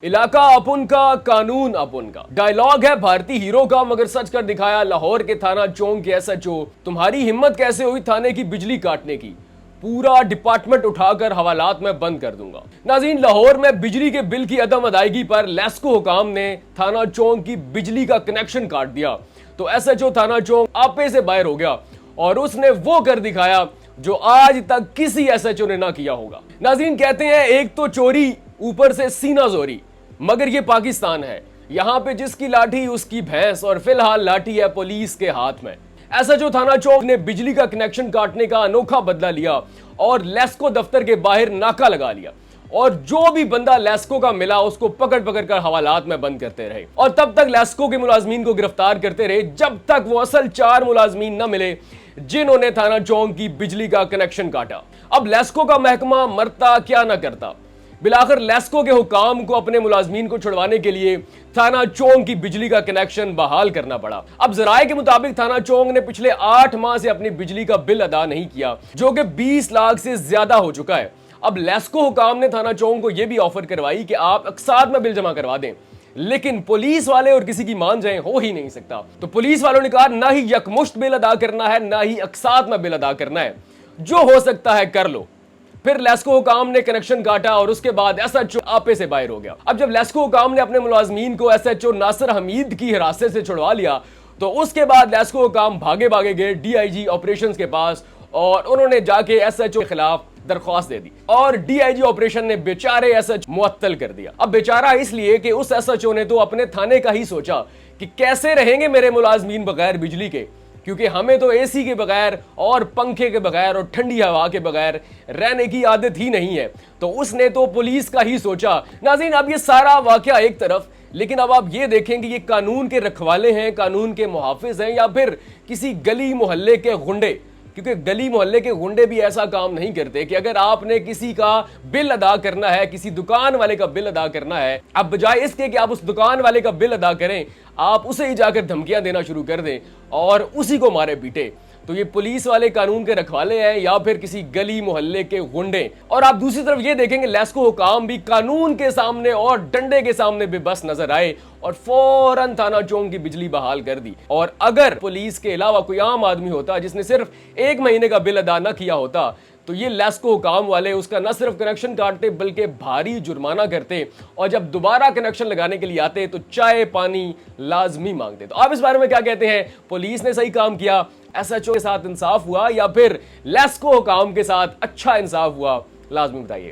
इलाका अपुन का, कानून अपुन का डायलॉग है भारतीय हीरो का, मगर सच कर दिखाया लाहौर के थाना चौक के एसएचओ। तुम्हारी हिम्मत कैसे हुई थाने की बिजली काटने की? पूरा डिपार्टमेंट उठाकर हवालात में बंद कर दूंगा। नाज़रीन, लाहौर में बिजली के बिल की अदम अदायगी पर लेस्को हुकाम ने थाना चौक की बिजली का कनेक्शन काट दिया तो एसएचओ थाना चौक आपे से बाहर हो गया और उसने वो कर दिखाया जो आज तक किसी एसएचओ ने ना किया होगा। नाज़रीन, कहते हैं एक तो चोरी, ऊपर से सीना जोरी, मगर ये पाकिस्तान है, यहां पे जिसकी लाठी उसकी भैंस, और फिलहाल लाठी है पुलिस के हाथ में। एसएचओ थाना चौक ने बिजली का कनेक्शन काटने का अनोखा बदला लिया और लेस्को दफ्तर के बाहर नाका लगा लिया और जो भी बंदा लेस्को का मिला उसको पकड़ पकड़ कर हवालात में बंद करते रहे और तब तक लेस्को के मुलाजमीन को गिरफ्तार करते रहे जब तक वो असल 4 मुलाजमीन न मिले जिन्होंने थाना चौक की बिजली का कनेक्शन काटा। अब लेस्को का महकमा मरता क्या न करता, बिलाखिर लेस्को के हुकाम को अपने मुलाजमीन को छुड़वाने के लिए थाना चौक की बिजली का कनेक्शन बहाल करना पड़ा। अब जराये के मुताबिक थाना चौक ने पिछले 8 माह से अपनी बिजली का बिल अदा नहीं किया, जो कि 20 लाख से ज्यादा हो चुका है। अब लेस्को हुकाम ने थाना चौक को यह भी ऑफर करवाई कि आप अकसाद में बिल जमा करवा दें, लेकिन पुलिस वाले और किसी की मान जाए हो ही नहीं सकता। तो पुलिस वालों ने कहा ना ही यकमुश्त बिल अदा करना है, ना ही अकसाद में बिल अदा करना है, जो हो सकता है कर लो। फिर लेस्को हुकाम ने कनेक्शन काटा और उसके बाद एसएचओ आपे से बाहर हो गया। अब जब लेस्को हुकाम ने अपने मुलाजमीन को एसएचओ नासिर हमीद की हिरासत से छुड़वा लिया तो उसके बाद लेस्को हुकाम भागे भागे गए डीआईजी ऑपरेशंस के पास और उन्होंने जाके एसएचओ के खिलाफ दरख्वास्त दे दी और डीआईजी ऑपरेशन ने बेचारे एसएचओ मुअत्तल कर दिया। अब बेचारा इसलिए कि उस एसएचओ ने तो अपने थाने का ही सोचा कि कैसे रहेंगे मेरे मुलाजमीन बगैर बिजली के, क्योंकि हमें तो एसी के बगैर और पंखे के बगैर और ठंडी हवा के बगैर रहने की आदत ही नहीं है। तो उसने तो पुलिस का ही सोचा। नाज़रीन, अब ये सारा वाकया एक तरफ, लेकिन अब आप ये देखें कि ये कानून के रखवाले हैं, कानून के मुहाफिज हैं या फिर किसी गली मोहल्ले के गुंडे, क्योंकि गली मोहल्ले के गुंडे भी ऐसा काम नहीं करते कि अगर आपने किसी का बिल अदा करना है, किसी दुकान वाले का बिल अदा करना है, अब बजाय इसके कि आप उस दुकान वाले का बिल अदा करें, आप उसे ही जाकर धमकियां देना शुरू कर दें और उसी को मारे पीटे। तो ये पुलिस वाले कानून के रखवाले हैं या फिर किसी गली मोहल्ले के गुंडे। और आप दूसरी तरफ ये देखेंगे लेस्को हुकाम भी कानून के सामने और डंडे के सामने बेबस नजर आए और फौरन थाना चौक की बिजली बहाल कर दी। और अगर पुलिस के अलावा कोई आम आदमी होता जिसने सिर्फ 1 महीने का बिल अदा न किया होता तो ये लेस्को हुकाम वाले उसका न सिर्फ कनेक्शन काटते बल्कि भारी जुर्माना करते और जब दोबारा कनेक्शन लगाने के लिए आते तो चाय पानी लाजमी मांगते। तो आप इस बारे में क्या कहते हैं? पुलिस ने सही काम किया, एसएचओ के साथ इंसाफ हुआ या फिर लेस्को हुकाम के साथ अच्छा इंसाफ हुआ? लाजमी बताइएगा।